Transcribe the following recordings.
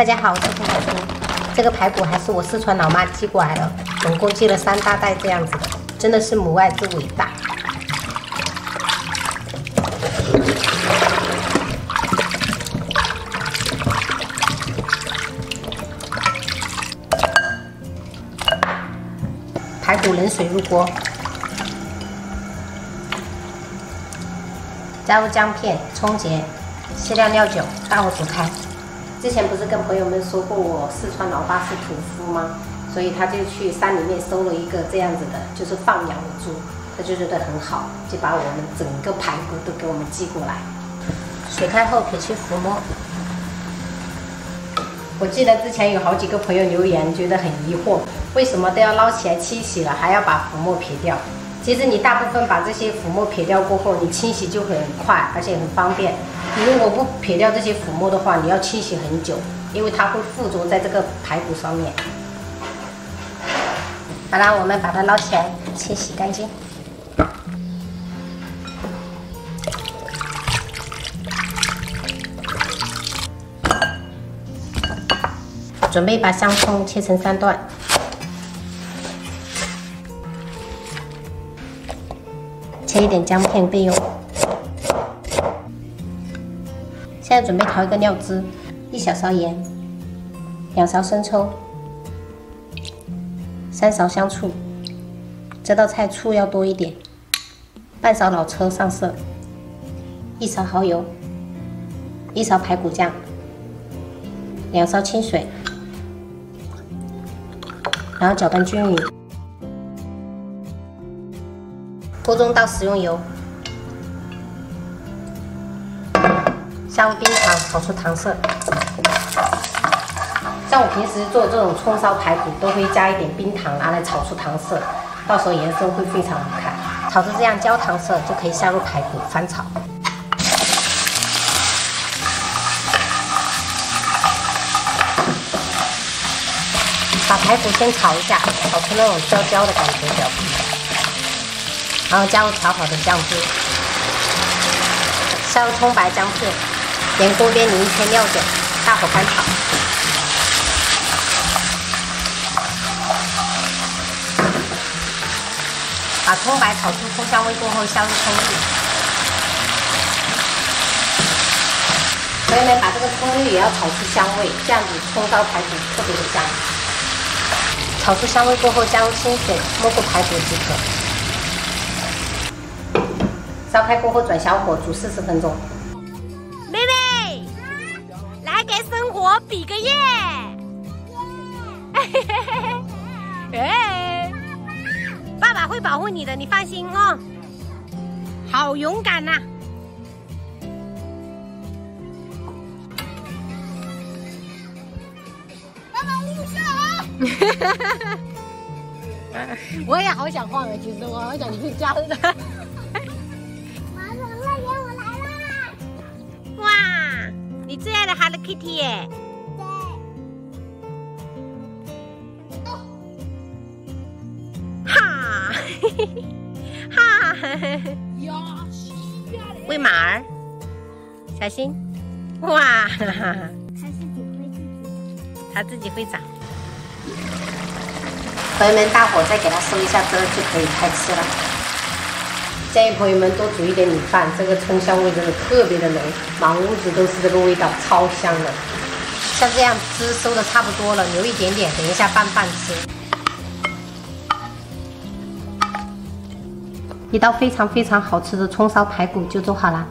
大家好，我是陈小青。这个排骨还是我四川老妈寄过来的，总共寄了3大袋这样子的，真的是母爱之伟大。排骨冷水入锅，加入姜片、葱节，适量料酒，大火煮开。之前不是跟朋友们说过我四川老爸是屠夫吗？所以他就去山里面收了一个这样子的，就是放养的猪，他就觉得很好，就把我们整个排骨都给我们寄过来。水开后撇去浮沫。我记得之前有好几个朋友留言，觉得很疑惑，为什么都要捞起来清洗了，还要把浮沫撇掉？其实你大部分把这些浮沫撇掉过后，你清洗就很快，而且很方便。你如果不撇掉这些浮沫的话，你要清洗很久，因为它会附着在这个排骨上面。好啦，我们把它捞起来，清洗干净。准备把香葱切成3段。切一点姜片备用。现在准备调一个料汁，1小勺盐，2勺生抽，3勺香醋。这道菜醋要多一点。半勺老抽上色，1勺蚝油，1勺排骨酱，2勺清水，然后搅拌均匀。锅中倒食用油，下入冰糖，炒出糖色。像我平时做这种葱烧排骨，都会加一点冰糖拿来炒出糖色，到时候颜色会非常好看。炒成这样焦糖色，就可以下入排骨翻炒。把排骨先炒一下，炒出那种焦焦的感觉，表皮。然后加入调好的酱汁，下入葱白姜片，沿锅边淋一圈料酒，大火翻炒。把葱白炒出葱香味过后，下入葱绿。朋友们，把这个葱绿也要炒出香味，这样子葱烧排骨特别的香。炒出香味过后，加入清水，没过排骨即可。烧开过后转小火煮40分钟。妹妹，来给生活比个耶！哎，爸爸会保护你的，你放心哦。好勇敢呐！爸爸录下啊！我也好想换了，其实我好想去加的。哇，你最爱的 Hello Kitty 耶！哈，哈，喂马儿，小心！哇，它自己会长。朋友们，大火再给它收一下汁，就可以开吃了。建议朋友们多煮一点米饭，这个葱香味真的特别的浓，满屋子都是这个味道，超香的。像这样汁收的差不多了，留一点点，等一下拌拌吃。一道非常非常好吃的葱烧排骨就做好了。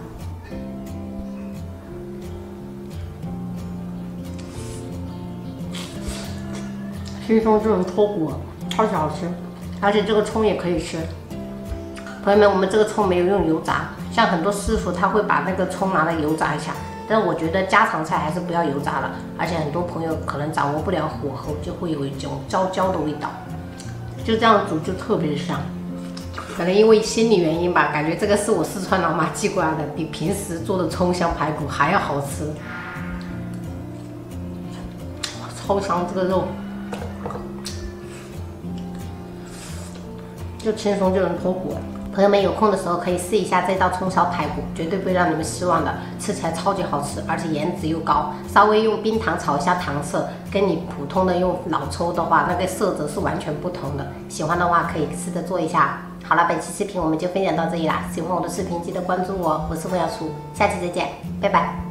轻松就能脱骨，超级好吃，而且这个葱也可以吃。朋友们，我们这个葱没有用油炸，像很多师傅他会把那个葱拿来油炸一下，但是我觉得家常菜还是不要油炸了，而且很多朋友可能掌握不了火候，就会有一种焦焦的味道，就这样煮就特别香。可能因为心理原因吧，感觉这个是我四川老妈寄过来的，比平时做的葱香排骨还要好吃，哇，超香这个肉，就轻松就能脱骨了。朋友们有空的时候可以试一下这道葱烧排骨，绝对不会让你们失望的，吃起来超级好吃，而且颜值又高。稍微用冰糖炒一下糖色，跟你普通的用老抽的话，那个色泽是完全不同的。喜欢的话可以试着做一下。好了，本期视频我们就分享到这里啦。喜欢我的视频记得关注我，我是魏小厨，下期再见，拜拜。